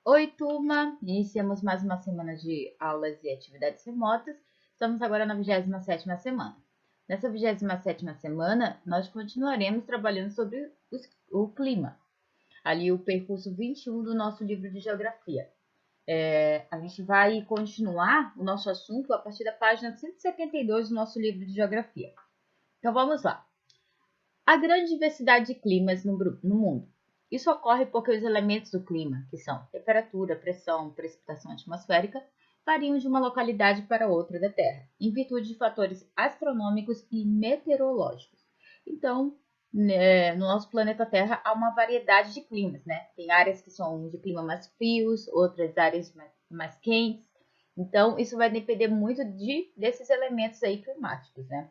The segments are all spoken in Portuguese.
Oi, turma! Iniciamos mais uma semana de aulas e atividades remotas. Estamos agora na 27ª semana. Nessa 27ª semana, nós continuaremos trabalhando sobre o clima. Ali o percurso 21 do nosso livro de geografia. A gente vai continuar o nosso assunto a partir da página 172 do nosso livro de geografia. Então vamos lá. Há grande diversidade de climas no mundo. Isso ocorre porque os elementos do clima, que são temperatura, pressão, precipitação atmosférica, variam de uma localidade para outra da Terra, em virtude de fatores astronômicos e meteorológicos. Então, no nosso planeta Terra há uma variedade de climas, né? Tem áreas que são de clima mais frios, outras áreas mais quentes. Então, isso vai depender muito desses elementos aí climáticos, né?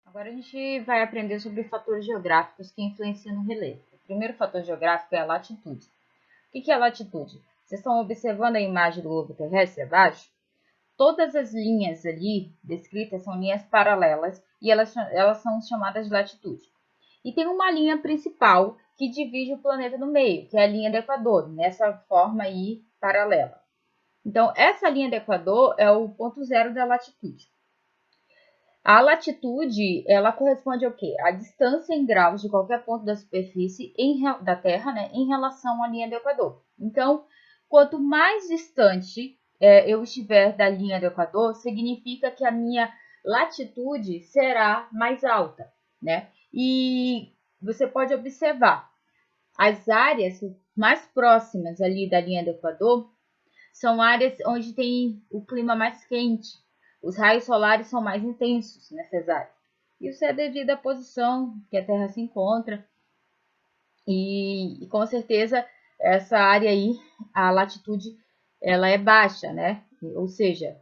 Agora a gente vai aprender sobre fatores geográficos que influenciam no relevo. O primeiro fator geográfico é a latitude. O que é a latitude? Vocês estão observando a imagem do globo terrestre abaixo? Todas as linhas ali descritas são linhas paralelas e elas são chamadas de latitude. E tem uma linha principal que divide o planeta no meio, que é a linha do Equador, nessa forma aí paralela. Então, essa linha do Equador é o ponto zero da latitude. A latitude, ela corresponde ao quê? A distância em graus de qualquer ponto da superfície da Terra, né, em relação à linha do Equador. Então, quanto mais distante eu estiver da linha do Equador, significa que a minha latitude será mais alta, né? E você pode observar, as áreas mais próximas ali da linha do Equador são áreas onde tem o clima mais quente. Os raios solares são mais intensos nessas áreas. Isso é devido à posição que a Terra se encontra. E com certeza essa área aí, a latitude, ela é baixa, né? Ou seja,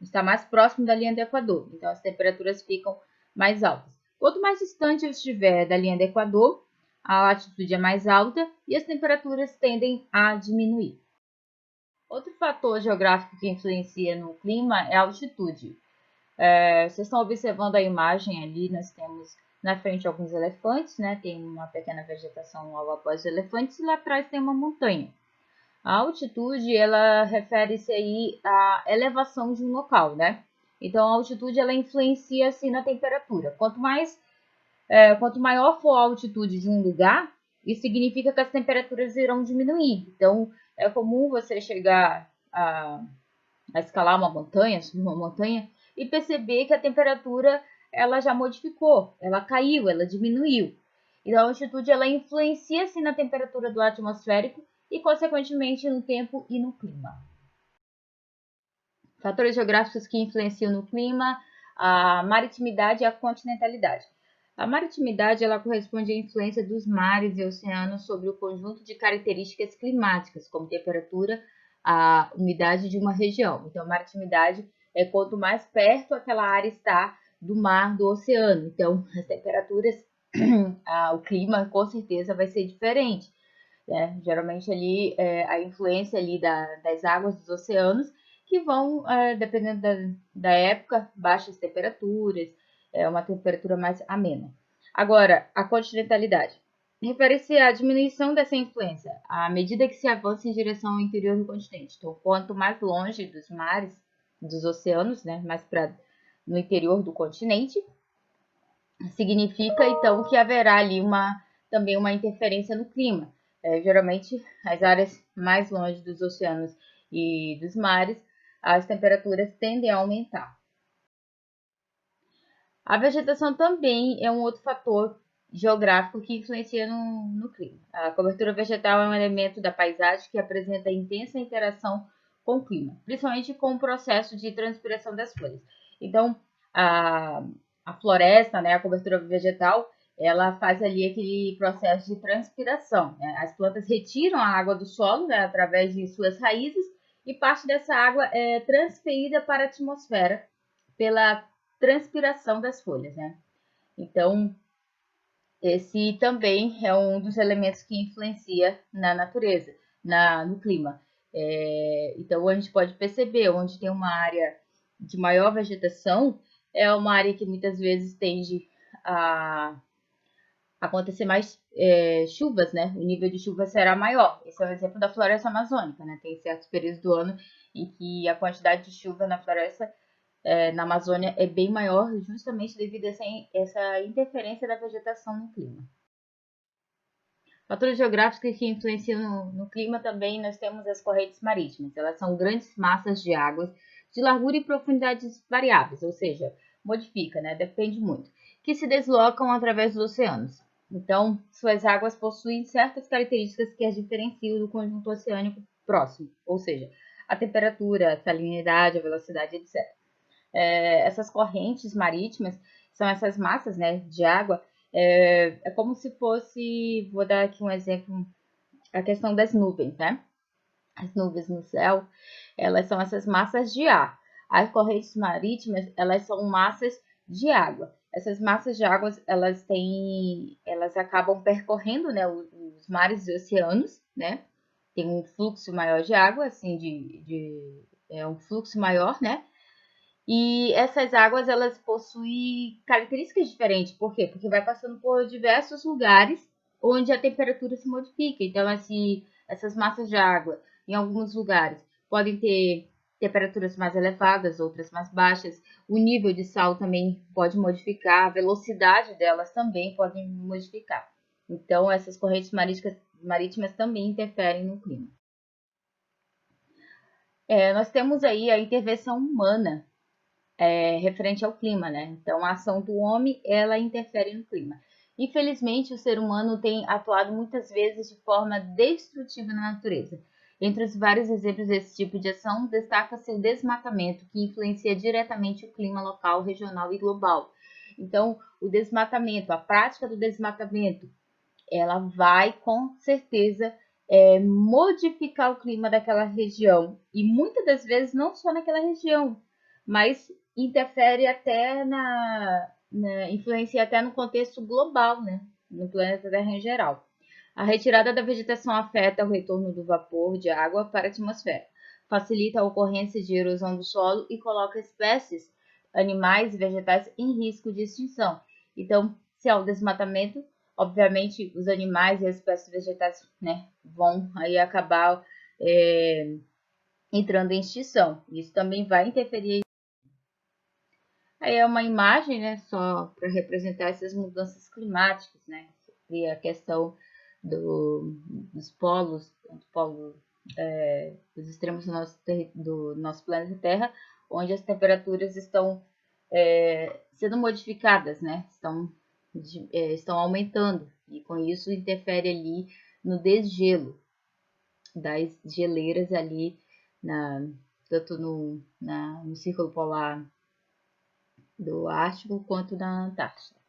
está mais próximo da linha do Equador. Então as temperaturas ficam mais altas. Quanto mais distante eu estiver da linha do Equador, a latitude é mais alta e as temperaturas tendem a diminuir. Outro fator geográfico que influencia no clima é a altitude. Vocês estão observando a imagem ali, nós temos na frente alguns elefantes, né? Tem uma pequena vegetação logo após os elefantes e lá atrás tem uma montanha. A altitude, ela refere-se aí à elevação de um local, né? Então, a altitude, ela influencia, assim, na temperatura. Quanto maior for a altitude de um lugar, isso significa que as temperaturas irão diminuir. Então, é comum você chegar a escalar uma montanha, subir uma montanha, e perceber que a temperatura ela já modificou, ela caiu, ela diminuiu. Então, a altitude ela influencia sim na temperatura do atmosférico e, consequentemente, no tempo e no clima. Fatores geográficos que influenciam no clima, a maritimidade e a continentalidade. A maritimidade ela corresponde à influência dos mares e oceanos sobre o conjunto de características climáticas, como temperatura, a umidade de uma região. Então, a maritimidade é quanto mais perto aquela área está do mar, do oceano. Então, as temperaturas, o clima com certeza vai ser diferente. Né? Geralmente ali a influência ali das águas dos oceanos que vão, dependendo da época, baixas temperaturas, uma temperatura mais amena. Agora, a continentalidade. Refere-se à diminuição dessa influência, à medida que se avança em direção ao interior do continente. Então, quanto mais longe dos mares, dos oceanos, né, mais no interior do continente, significa, então, que haverá ali também uma interferência no clima. Geralmente, as áreas mais longe dos oceanos e dos mares, as temperaturas tendem a aumentar. A vegetação também é um outro fator geográfico que influencia no clima. A cobertura vegetal é um elemento da paisagem que apresenta intensa interação com o clima, principalmente com o processo de transpiração das folhas. Então, a floresta, né, a cobertura vegetal, ela faz ali aquele processo de transpiração. Né? As plantas retiram a água do solo, né, através de suas raízes e parte dessa água é transferida para a atmosfera pela transpiração das folhas, né? Então, esse também é um dos elementos que influencia na natureza, no clima. Então, a gente pode perceber onde tem uma área de maior vegetação, é uma área que muitas vezes tende a acontecer mais chuvas, né? O nível de chuva será maior. Esse é o exemplo da floresta amazônica, né? Tem certos períodos do ano em que a quantidade de chuva na floresta, na Amazônia, é bem maior, justamente devido a essa interferência da vegetação no clima. Fatores geográficos que influenciam no clima também, nós temos as correntes marítimas. Elas são grandes massas de águas de largura e profundidades variáveis, ou seja, modifica, né? Depende muito, que se deslocam através dos oceanos. Então, suas águas possuem certas características que as diferenciam do conjunto oceânico próximo, ou seja, a temperatura, a salinidade, a velocidade, etc. Essas correntes marítimas são essas massas, né, de água. É como se fosse, vou dar aqui um exemplo, a questão das nuvens, né? As nuvens no céu, elas são essas massas de ar. As correntes marítimas, elas são massas de água. Essas massas de água, elas acabam percorrendo, né, os mares e oceanos, né? Tem um fluxo maior de água, assim, um fluxo maior, né? E essas águas, elas possuem características diferentes. Por quê? Porque vai passando por diversos lugares onde a temperatura se modifica. Então, essas massas de água, em alguns lugares, podem ter temperaturas mais elevadas, outras mais baixas. O nível de sal também pode modificar, a velocidade delas também podem modificar. Então, essas correntes marítimas também interferem no clima. Nós temos aí a intervenção humana referente ao clima, né? Então, a ação do homem, ela interfere no clima. Infelizmente, o ser humano tem atuado muitas vezes de forma destrutiva na natureza. Entre os vários exemplos desse tipo de ação, destaca-se o desmatamento, que influencia diretamente o clima local, regional e global. Então, o desmatamento, a prática do desmatamento, ela vai com certeza modificar o clima daquela região. E muitas das vezes não só naquela região, mas interfere até influencia até no contexto global, né? No planeta Terra em geral. A retirada da vegetação afeta o retorno do vapor de água para a atmosfera, facilita a ocorrência de erosão do solo e coloca espécies, animais e vegetais em risco de extinção. Então, se há o desmatamento, obviamente os animais e as espécies vegetais, né, vão aí acabar entrando em extinção. Isso também vai interferir. Aí é uma imagem, né, só para representar essas mudanças climáticas, né, e a questão dos polos, dos extremos do nosso planeta Terra, onde as temperaturas estão sendo modificadas, né, estão aumentando, e com isso interfere ali no desgelo das geleiras ali, tanto no Círculo Polar do Ártico quanto da Antártida.